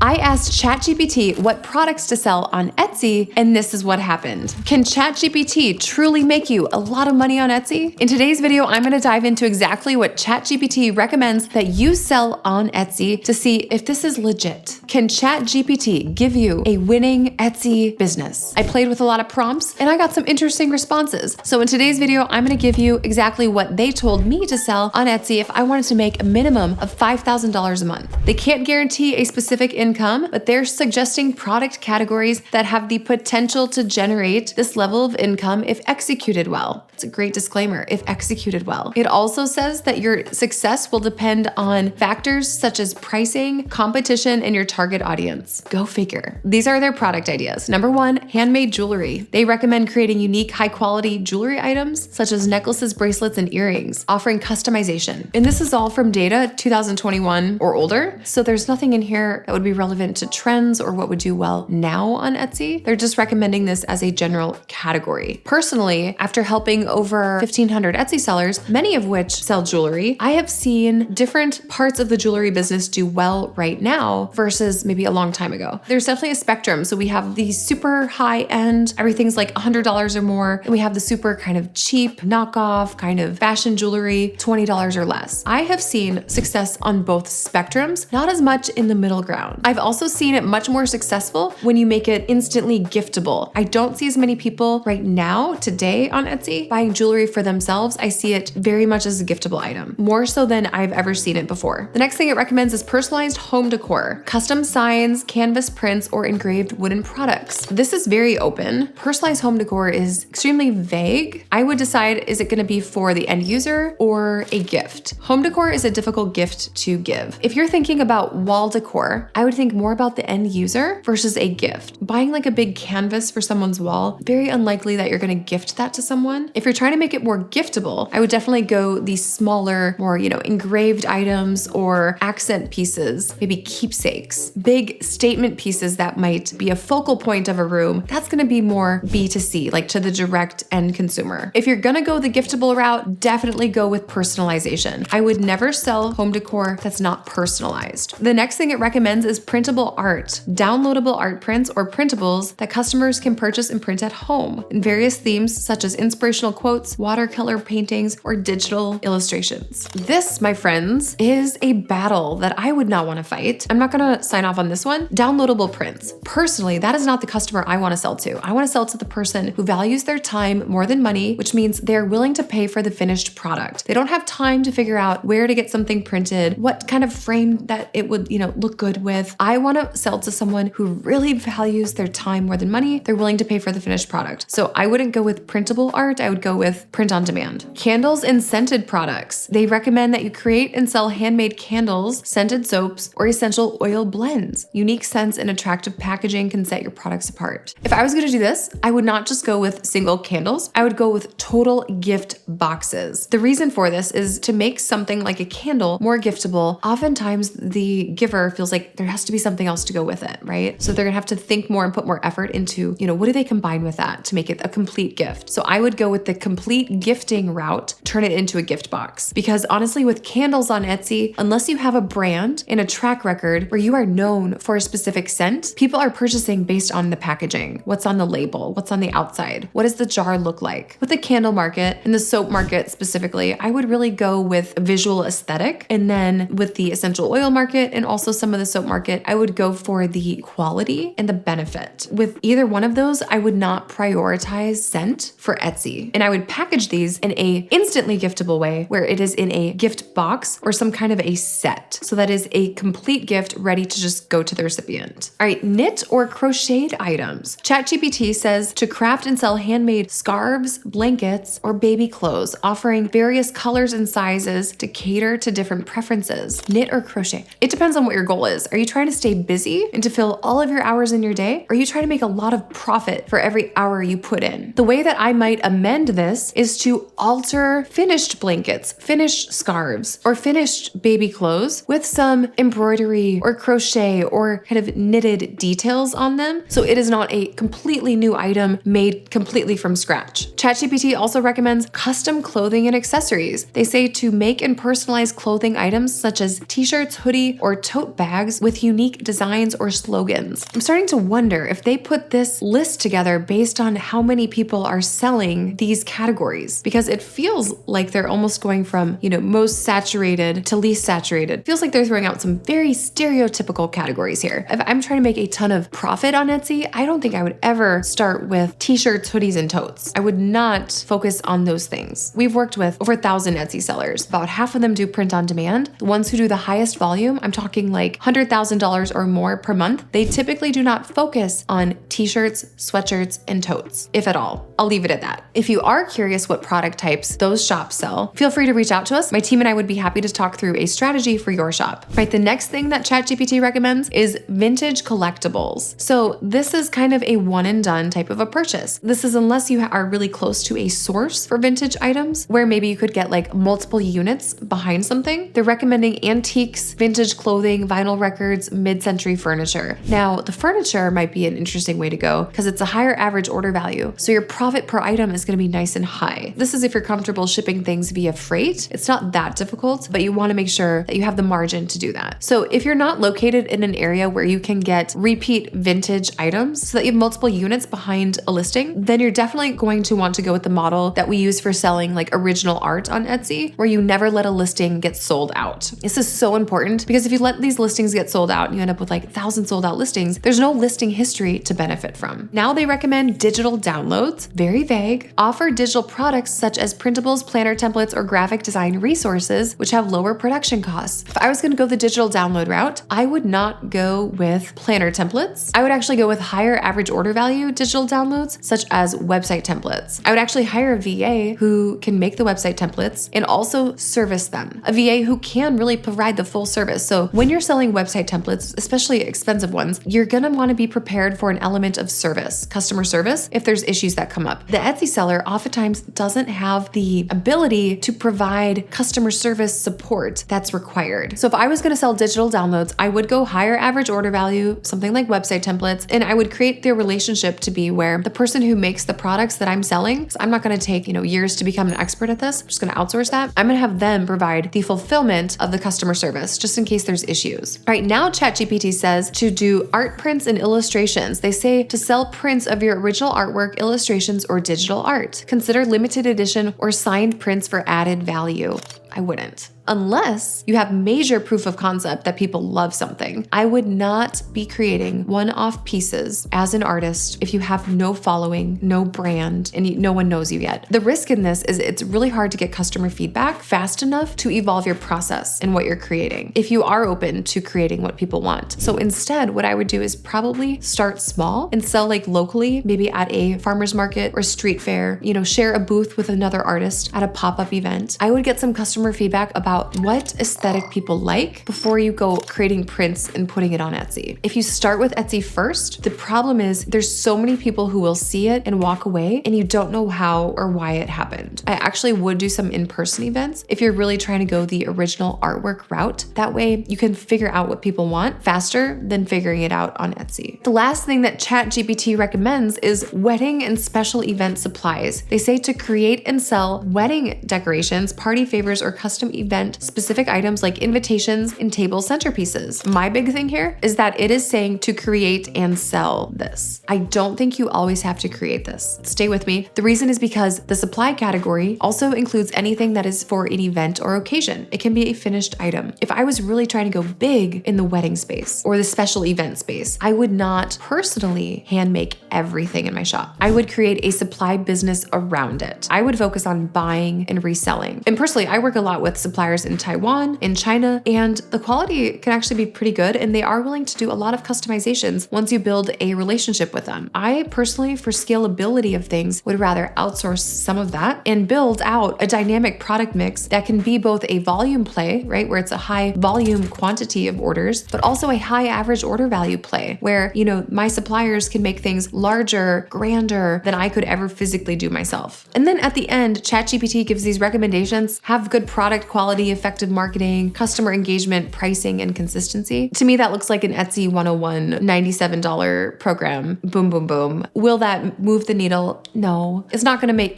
I asked ChatGPT what products to sell on Etsy, and this is what happened. Can ChatGPT truly make you a lot of money on Etsy? In today's video, I'm going to dive into exactly what ChatGPT recommends that you sell on Etsy to see if this is legit. Can ChatGPT give you a winning Etsy business? I played with a lot of prompts and I got some interesting responses. So in today's video, I'm going to give you exactly what they told me to sell on Etsy if I wanted to make a minimum of $5,000 a month. They can't guarantee a specific income, but they're suggesting product categories that have the potential to generate this level of income if executed well. It's a great disclaimer, if executed well. It also says that your success will depend on factors such as pricing, competition, and your target audience. Go figure. These are their product ideas. Number one, handmade jewelry. They recommend creating unique, high-quality jewelry items such as necklaces, bracelets, and earrings, offering customization. And this is all from data 2021 or older, so there's nothing in here that would be relevant to trends or what would do well now on Etsy. They're just recommending this as a general category. Personally, after helping over 1,500 Etsy sellers, many of which sell jewelry, I have seen different parts of the jewelry business do well right now versus maybe a long time ago. There's definitely a spectrum. So we have the super high end, everything's like $100 or more, and we have the super kind of cheap, knockoff, kind of fashion jewelry, $20 or less. I have seen success on both spectrums, not as much in the middle ground. I've also seen it much more successful when you make it instantly giftable. I don't see as many people right now, today on Etsy, buying jewelry for themselves. I see it very much as a giftable item, more so than I've ever seen it before. The next thing it recommends is personalized home decor, custom signs, canvas prints, or engraved wooden products. This is very open. Personalized home decor is extremely vague. I would decide, is it going to be for the end user or a gift? Home decor is a difficult gift to give. If you're thinking about wall decor, I would think more about the end user versus a gift. Buying like a big canvas for someone's wall, very unlikely that you're going to gift that to someone. If you're trying to make it more giftable, I would definitely go these smaller, more, engraved items or accent pieces, maybe keepsakes, big statement pieces that might be a focal point of a room. That's going to be more B2C, like to the direct end consumer. If you're going to go the giftable route, definitely go with personalization. I would never sell home decor that's not personalized. The next thing it recommends is printable art, downloadable art prints or printables that customers can purchase and print at home in various themes such as inspirational quotes, watercolor paintings, or digital illustrations. This, my friends, is a battle that I would not want to fight. I'm not going to sign off on this one. Downloadable prints. Personally, that is not the customer I want to sell to. I want to sell to the person who values their time more than money, which means they're willing to pay for the finished product. They don't have time to figure out where to get something printed, what kind of frame that it would, look good with. I want to sell to someone who really values their time more than money. They're willing to pay for the finished product. So I wouldn't go with printable art. I would go with print on demand. Candles and scented products. They recommend that you create and sell handmade candles, scented soaps, or essential oil blends. Unique scents and attractive packaging can set your products apart. If I was going to do this, I would not just go with single candles. I would go with total gift boxes. The reason for this is to make something like a candle more giftable. Oftentimes the giver feels like there has to be something else to go with it, right? So they're gonna have to think more and put more effort into, what do they combine with that to make it a complete gift? So I would go with the complete gifting route, turn it into a gift box. Because honestly, with candles on Etsy, unless you have a brand and a track record where you are known for a specific scent, people are purchasing based on the packaging, what's on the label, what's on the outside, what does the jar look like? With the candle market and the soap market specifically, I would really go with visual aesthetic. And then with the essential oil market and also some of the soap market, I would go for the quality and the benefit. With either one of those, I would not prioritize scent for Etsy. And I would package these in a instantly giftable way where it is in a gift box or some kind of a set. So that is a complete gift ready to just go to the recipient. All right, knit or crocheted items. ChatGPT says to craft and sell handmade scarves, blankets, or baby clothes, offering various colors and sizes to cater to different preferences. Knit or crochet. It depends on what your goal is. Are you trying to stay busy and to fill all of your hours in your day? Or are you trying to make a lot of profit for every hour you put in? The way that I might amend this is to alter finished blankets, finished scarves, or finished baby clothes with some embroidery or crochet or kind of knitted details on them. So it is not a completely new item made completely from scratch. ChatGPT also recommends custom clothing and accessories. They say to make and personalize clothing items such as t-shirts, hoodie, or tote bags with unique designs or slogans. I'm starting to wonder if they put this list together based on how many people are selling these categories, because it feels like they're almost going from, most saturated to least saturated. It feels like they're throwing out some very stereotypical categories here. If I'm trying to make a ton of profit on Etsy, I don't think I would ever start with t-shirts, hoodies, and totes. I would not focus on those things. We've worked with over 1,000 Etsy sellers. About half of them do print on demand. The ones who do the highest volume, I'm talking like $100,000 or more per month, they typically do not focus on t-shirts, sweatshirts, and totes, if at all. I'll leave it at that. If you are curious what product types those shops sell, feel free to reach out to us. My team and I would be happy to talk through a strategy for your shop. Right, the next thing that ChatGPT recommends is vintage collectibles. So this is kind of a one and done type of a purchase. This is unless you are really close to a source for vintage items, where maybe you could get like multiple units behind something. They're recommending antiques, vintage clothing, vinyl records, mid-century furniture. Now, the furniture might be an interesting way to go because it's a higher average order value. So your profit per item is going to be nice and high. This is if you're comfortable shipping things via freight. It's not that difficult, but you want to make sure that you have the margin to do that. So if you're not located in an area where you can get repeat vintage items so that you have multiple units behind a listing, then you're definitely going to want to go with the model that we use for selling like original art on Etsy, where you never let a listing get sold out. This is so important because if you let these listings get sold out and you end up with like 1,000 sold out listings, there's no listing history to benefit from. Now they recommend digital downloads, very vague, offer digital products such as printables, planner templates, or graphic design resources, which have lower production costs. If I was going to go the digital download route, I would not go with planner templates. I would actually go with higher average order value digital downloads, such as website templates. I would actually hire a VA who can make the website templates and also service them. A VA who can really provide the full service. So when you're selling website templates, especially expensive ones, you're going to want to be prepared for an element of service, customer service, if there's issues that come up. The Etsy seller oftentimes doesn't have the ability to provide customer service support that's required. So if I was going to sell digital downloads, I would go higher average order value, something like website templates, and I would create their relationship to be where the person who makes the products that I'm selling, so I'm not going to take, years to become an expert at this. I'm just going to outsource that. I'm going to have them provide the fulfillment of the customer service just in case there's issues. Right now, ChatGPT says to do art prints and illustrations. They say to sell prints of your original artwork, illustrations, or digital art. Consider limited edition or signed prints for added value. I wouldn't. Unless you have major proof of concept that people love something. I would not be creating one-off pieces as an artist if you have no following, no brand, and no one knows you yet. The risk in this is it's really hard to get customer feedback fast enough to evolve your process and what you're creating if you are open to creating what people want. So instead, what I would do is probably start small and sell like locally, maybe at a farmer's market or street fair, share a booth with another artist at a pop-up event. I would get some customer feedback about what aesthetic people like before you go creating prints and putting it on Etsy. If you start with Etsy first, the problem is there's so many people who will see it and walk away and you don't know how or why it happened. I actually would do some in-person events if you're really trying to go the original artwork route. That way you can figure out what people want faster than figuring it out on Etsy. The last thing that ChatGPT recommends is wedding and special event supplies. They say to create and sell wedding decorations, party favors, or custom event specific items like invitations and table centerpieces. My big thing here is that it is saying to create and sell this. I don't think you always have to create this. Stay with me. The reason is because the supply category also includes anything that is for an event or occasion. It can be a finished item. If I was really trying to go big in the wedding space or the special event space, I would not personally hand make everything in my shop. I would create a supply business around it. I would focus on buying and reselling. And personally, I work a lot with suppliers in Taiwan, in China, and the quality can actually be pretty good, and they are willing to do a lot of customizations once you build a relationship with them. I personally, for scalability of things, would rather outsource some of that and build out a dynamic product mix that can be both a volume play, right, where it's a high volume quantity of orders, but also a high average order value play where, my suppliers can make things larger, grander than I could ever physically do myself. And then at the end, ChatGPT gives these recommendations, have good product quality, effective marketing, customer engagement, pricing, and consistency. To me, that looks like an Etsy 101 $97 program. Boom, boom, boom. Will that move the needle? No. That's not gonna make you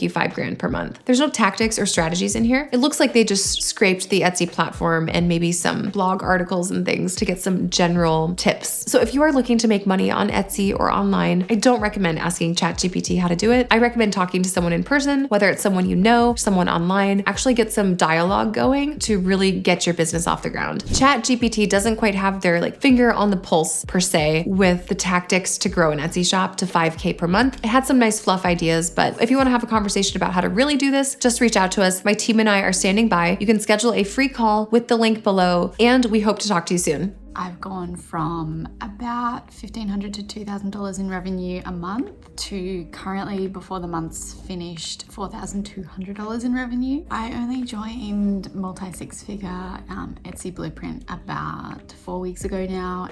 $5,000 per month. There's no tactics or strategies in here. It looks like they just scraped the Etsy platform and maybe some blog articles and things to get some general tips. So if you are looking to make money on Etsy or online, I don't recommend asking ChatGPT how to do it. I recommend talking to someone in person, whether it's someone you know, someone online, actually get some dialogue going to really get your business off the ground. ChatGPT doesn't quite have their finger on the pulse per se with the tactics to grow an Etsy shop to $5,000 per month. It had some nice fluff ideas, but if you want to have a conversation about how to really do this, just reach out to us. My team and I are standing by. You can schedule a free call with the link below, and we hope to talk to you soon. I've gone from about $1,500 to $2,000 in revenue a month to currently, before the month's finished, $4,200 in revenue. I only joined multi-six-figure Etsy Blueprint about 4 weeks ago now,